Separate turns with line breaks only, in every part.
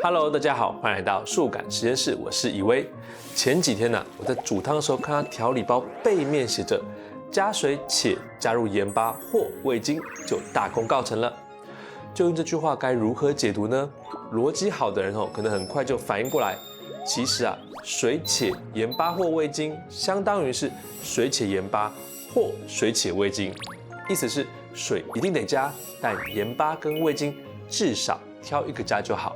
Hello， 大家好，欢迎来到数感实验室，我是以威。前几天我在煮汤的时候看到调理包背面写着加水且加入盐巴或味精就大功告成了。究竟这句话该如何解读呢？逻辑好的人可能很快就反应过来，其实水且盐巴或味精相当于是水且盐巴或水且味精，意思是水一定得加，但盐巴跟味精至少挑一个加就好。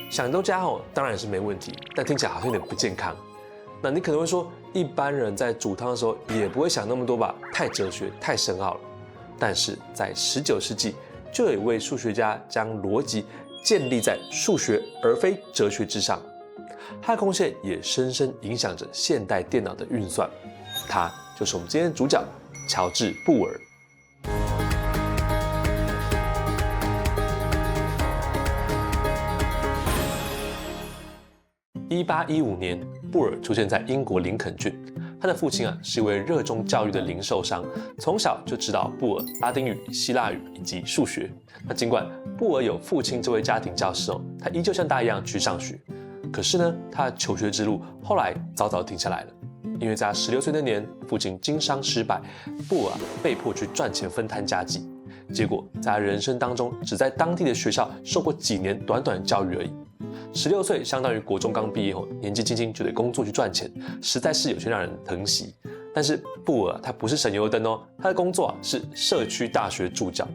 想都加当然是没问题，但听起来好像有点不健康。那你可能会说，一般人在煮汤的时候也不会想那么多吧，太哲学、太深奥了。但是在19世纪，就有一位数学家将逻辑建立在数学而非哲学之上，他的贡献也深深影响着现代电脑的运算。他就是我们今天的主角乔治·布尔。1815年，布尔出现在英国林肯郡。他的父亲是一位热衷教育的零售商，从小就指导布尔拉丁语、希腊语以及数学。那尽管布尔有父亲这位家庭教师他依旧像他一样去上学。可是呢，他的求学之路后来早早停下来了，因为在他16岁那年，父亲经商失败，布尔被迫去赚钱分摊家计。结果在他人生当中，只在当地的学校受过几年短短的教育而已。16岁相当于国中刚毕业后，年纪轻轻就得工作去赚钱，实在是有些让人疼惜。但是布尔他不是省油灯他的工作是社区大学助教。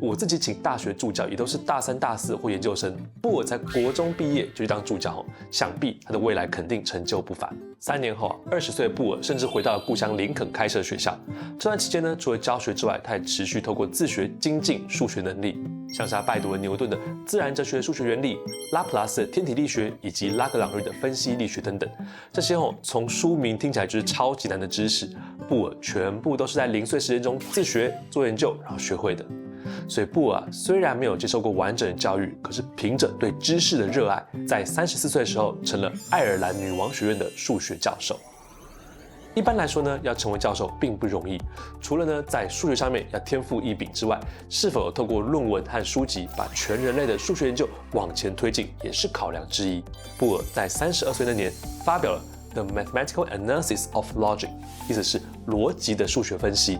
我自己请大学助教也都是大3、大4或研究生，布尔才国中毕业就去当助教想必他的未来肯定成就不凡。3年后20岁的布尔甚至回到了故乡林肯开设学校。这段期间呢，除了教学之外，他也持续透过自学精进数学能力，像是他拜读了牛顿的自然哲学数学原理、拉普拉斯的天体力学以及拉格朗日的分析力学等等。这些从书名听起来就是超级难的知识，布尔全部都是在零碎时间中自学做研究然后学会的。所以布尔虽然没有接受过完整的教育，可是凭着对知识的热爱，在34岁的时候成了爱尔兰女王学院的数学教授。一般来说呢，要成为教授并不容易，除了呢在数学上面要天赋异禀之外，是否有透过论文和书籍把全人类的数学研究往前推进，也是考量之一。布尔在32岁那年发表了《The Mathematical Analysis of Logic》，意思是逻辑的数学分析。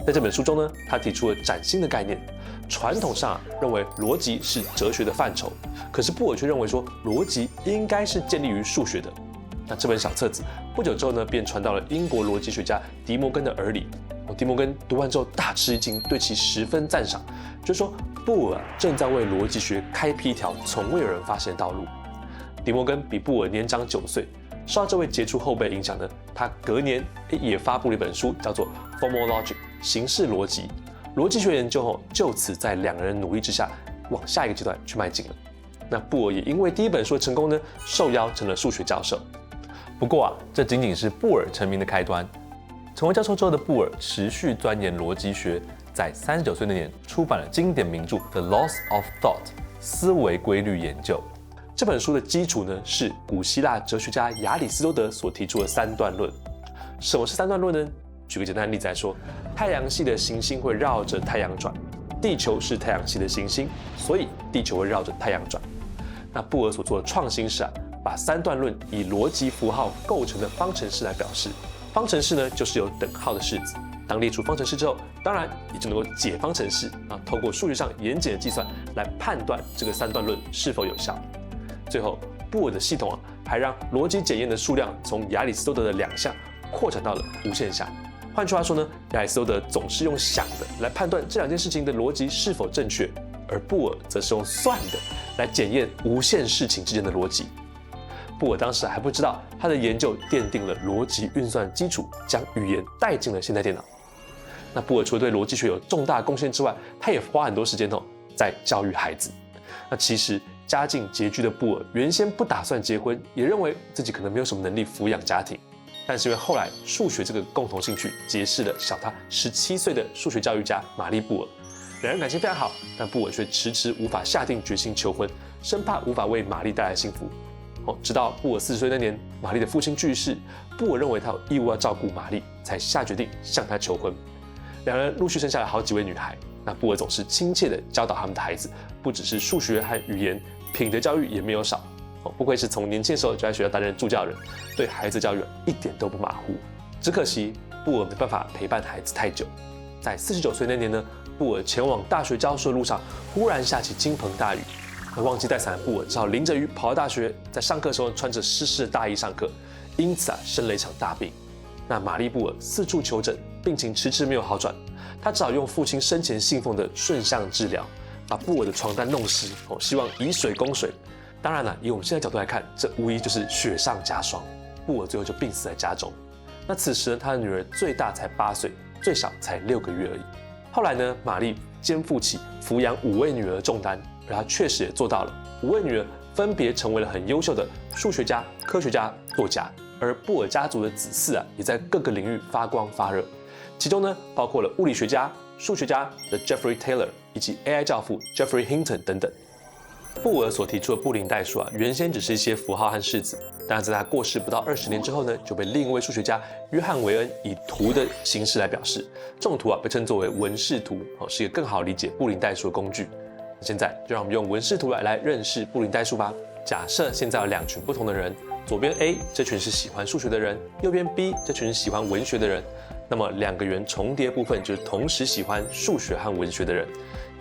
在这本书中呢，他提出了崭新的概念。传统上认为逻辑是哲学的范畴，可是布尔却认为说逻辑应该是建立于数学的。那这本小册子不久之后呢，便传到了英国逻辑学家狄摩根的耳里。狄摩根读完之后大吃一惊，对其十分赞赏，就是说布尔正在为逻辑学开辟一条从未有人发现的道路。狄摩根比布尔年长9岁，受到这位杰出后辈影响呢，他隔年也发布了一本书，叫做《Formal Logic》形式逻辑。逻辑学研究就此在2个人努力之下往下一个阶段去迈进了。那布尔也因为第一本书的成功呢，受邀成了数学教授。不过这仅仅是布尔成名的开端。成为教授之后的布尔持续钻研逻辑学，在39岁那年出版了经典名著《The Laws of Thought》思维规律研究。这本书的基础呢，是古希腊哲学家亚里士多德所提出的三段论。什么是三段论呢？举个简单的例子来说，太阳系的行星会绕着太阳转，地球是太阳系的行星，所以地球会绕着太阳转。那布尔所做的创新是把三段论以逻辑符号构成的方程式来表示。方程式呢，就是有等号的式子。当列出方程式之后，当然也就能够解方程式透过数学上严谨的计算来判断这个三段论是否有效。最后，布尔的系统还让逻辑检验的数量从亚里士多德的2项扩展到了无限项。换句话说呢，亚里士多德总是用想的来判断这2件事情的逻辑是否正确，而布尔则是用算的来检验无限事情之间的逻辑。布尔当时还不知道，他的研究奠定了逻辑运算基础，将语言带进了现代电脑。那布尔除了对逻辑学有重大贡献之外，他也花很多时间在教育孩子。那其实家境拮据的布尔原先不打算结婚，也认为自己可能没有什么能力抚养家庭。但是因为后来数学这个共同兴趣结识了小他17岁的数学教育家玛丽布尔，两人感情非常好，但布尔却迟迟无法下定决心求婚，生怕无法为玛丽带来幸福。直到布尔40岁那年，玛丽的父亲去世，布尔认为他有义务要照顾玛丽，才下决定向她求婚。两人陆续生下了好几位女孩。那布尔总是亲切地教导他们的孩子，不只是数学和语言，品德教育也没有少。不愧是从年轻的时候就在学校担任助教人，对孩子教育一点都不马虎。只可惜布尔没办法陪伴孩子太久。在49岁那年呢，布尔前往大学教书的路上，忽然下起倾盆大雨。忘记带伞的布尔只好淋着雨跑到大学，在上课的时候穿着湿湿的大衣上课，因此生了一场大病。那玛丽布尔四处求诊，病情迟迟没有好转，他只好用父亲生前信奉的顺向治疗，把布尔的床单弄湿，希望以水攻水。当然了，以我们现在角度来看，这无疑就是雪上加霜。布尔最后就病死在家中。那此时呢，他的女儿最大才8岁，最小才6个月而已。后来呢，玛丽肩负起抚养5位女儿的重担，而她确实也做到了。5位女儿分别成为了很优秀的数学家、科学家、作家，而布尔家族的子嗣也在各个领域发光发热。其中呢，包括了物理学家、数学家的 Jeffrey Taylor 以及 AI 教父 Jeffrey Hinton 等等。布尔所提出的布林代数原先只是一些符号和式子，但在他过世不到20年之后呢，就被另一位数学家约翰韦恩以图的形式来表示。这种图被称作为文氏图，是一个更好理解布林代数的工具。现在就让我们用文氏图来认识布林代数吧。假设现在有2群不同的人，左边 A 这群是喜欢数学的人，右边 B 这群是喜欢文学的人。那么2个圆重叠部分就是同时喜欢数学和文学的人。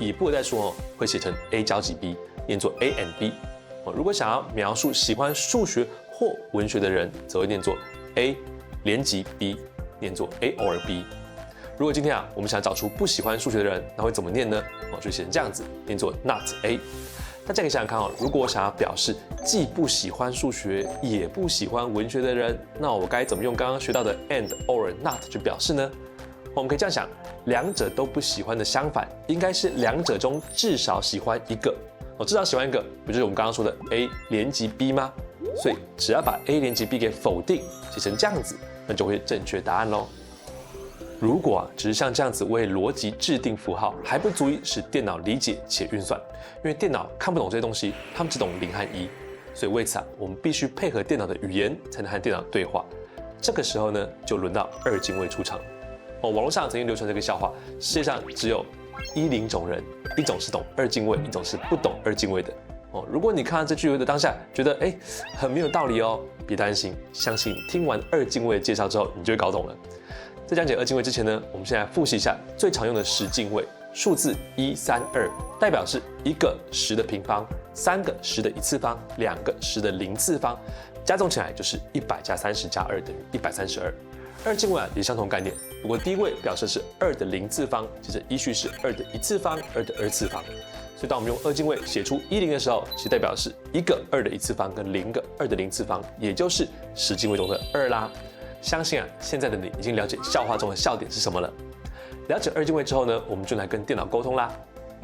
以布尔代数会写成 A 交集 B， 念作 A and B。如果想要描述喜欢数学或文学的人，则会念作 A 连集 B， 念作 A or B。如果今天我们想找出不喜欢数学的人，那会怎么念呢？就写成这样子，念作 Not A。大家可以想想看如果我想要表示既不喜欢数学也不喜欢文学的人，那我该怎么用刚刚学到的 and or not 去表示呢？我们可以这样想，两者都不喜欢的相反，应该是两者中至少喜欢一个。至少喜欢一个，不就是我们刚刚说的 A 连集 B 吗？所以只要把 A 连集 B 给否定，写成这样子，那就会正确答案咯。如果只是像这样子为逻辑制定符号，还不足以使电脑理解且运算，因为电脑看不懂这些东西，他们只懂0和1，所以为此我们必须配合电脑的语言，才能和电脑对话。这个时候呢，就轮到二进位出场。网络上曾经流传这个笑话，世界上只有10种人，一种是懂二进位，一种是不懂二进位的。如果你看到这句的当下觉得很没有道理别担心，相信听完二进位的介绍之后，你就会搞懂了。在讲解二进位之前呢，我们先来复习一下最常用的10进位。数字1、3、2代表是1个10的平方，3个10的1次方，2个10的0次方，加总起来就是100加30加2等于132。二进位也相同概念，不过第一位表示是2的0次方，接着依序是2的1次方、2的2次方。所以当我们用二进位写出10的时候，其实代表是1个2的1次方跟0个2的0次方，也就是10进位中的2啦。相信现在的你已经了解笑话中的笑点是什么了。了解二进位之后呢，我们就来跟电脑沟通啦。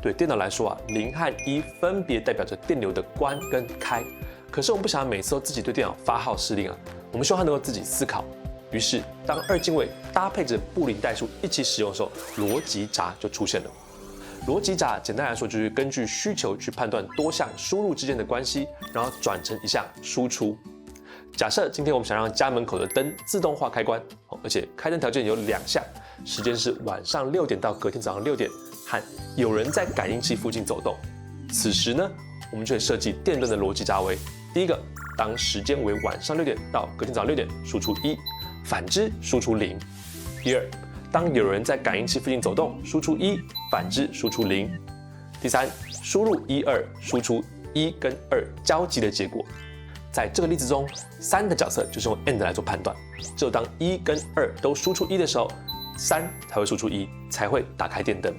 对电脑来说0和1分别代表着电流的关跟开。可是我们不想要每次都自己对电脑发号施令我们希望它能够自己思考。于是，当二进位搭配着布林代数一起使用的时候，逻辑闸就出现了。逻辑闸简单来说就是根据需求去判断多项输入之间的关系，然后转成一项输出。假设今天我们想让家门口的灯自动化开关，而且开灯条件有2项，时间是晚上6点到隔天早上6点，和有人在感应器附近走动。此时呢，我们就会设计电灯的逻辑闸为：第一个，当时间为晚上6点到隔天早上6点，输出1，反之输出0。第二，当有人在感应器附近走动，输出1，反之输出0。第三，输入1、2，输出1跟2交集的结果。在这个例子中，3的角色就是用 AND 来做判断，只有当1跟2都输出1的时候，3才会输出1，才会打开电灯。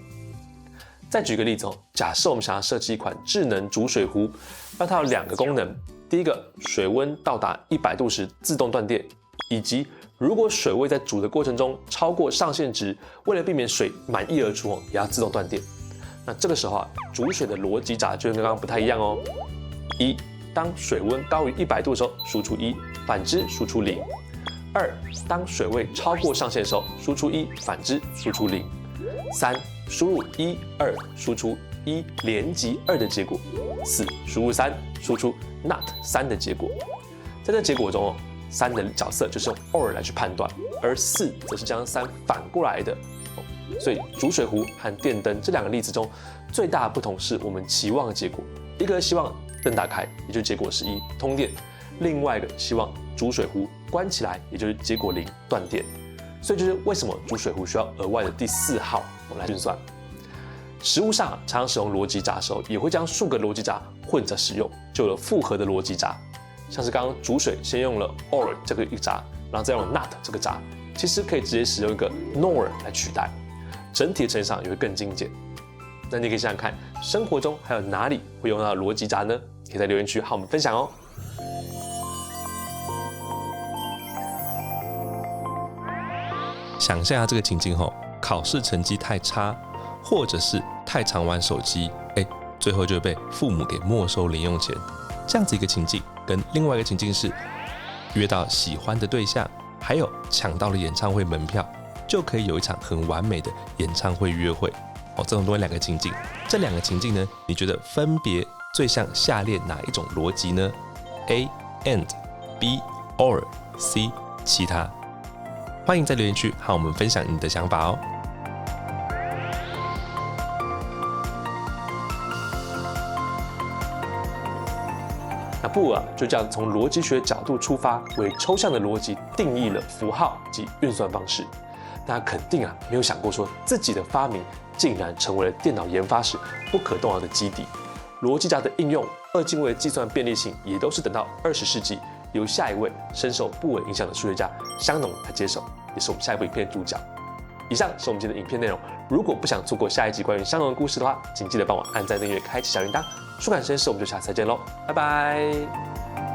再举个例子假设我们想要设计一款智能煮水壶，让它有2个功能：第一个，水温到达100度时自动断电，以及如果水位在煮的过程中超过上限值，为了避免水满溢而出也要自动断电。那这个时候煮水的逻辑闸就跟刚刚不太一样1，当水温高于100度的时候，输出1，反之输出0。2，当水位超过上限的时候，输出1，反之输出0。3，输入1、2，输出1连集2的结果。4，输入3，输出 not 3的结果。在这结果中3的角色就是用 or 来去判断，而4则是将3反过来的。所以煮水壶和电灯这2个例子中，最大的不同是我们期望的结果。一个希望灯打开，也就是结果是1通电；另外一个希望煮水壶关起来，也就是结果0断电。所以就是为什么煮水壶需要额外的第4号，我们来运算。实务上常常使用逻辑闸的时候，也会将数个逻辑闸混着使用，就有了复合的逻辑闸。像是刚刚煮水先用了 OR 这个一闸，然后再用了 NOT 这个闸，其实可以直接使用一个 NOR 来取代，整体的乘上也会更精简。那你可以想想看，生活中还有哪里会用到逻辑闸呢？可以在留言区和我们分享哦。想象下这个情境后，考试成绩太差，或者是太常玩手机，最后就会被父母给没收零用钱。这样子一个情境，跟另外一个情境是约到喜欢的对象，还有抢到了演唱会门票，就可以有一场很完美的演唱会约会。这种多2个情境，这2个情境呢，你觉得分别最像下列哪一种逻辑呢 ？A. And B. Or C. 其他。欢迎在留言区和我们分享你的想法哦。那布尔就这样从逻辑学角度出发，为抽象的逻辑定义了符号及运算方式。那肯定没有想过说自己的发明竟然成为了电脑研发时不可动摇的基底。逻辑闸的应用、2进位的计算便利性，也都是等到20世纪由下一位深受布尔影响的数学家香农来接手，也是我们下一部影片的主角。以上是我们今天的影片内容。如果不想错过下一集关于香农的故事的话，请记得帮我按赞、订阅、开启小铃铛。数感实验室，我们就下次再见喽，拜拜。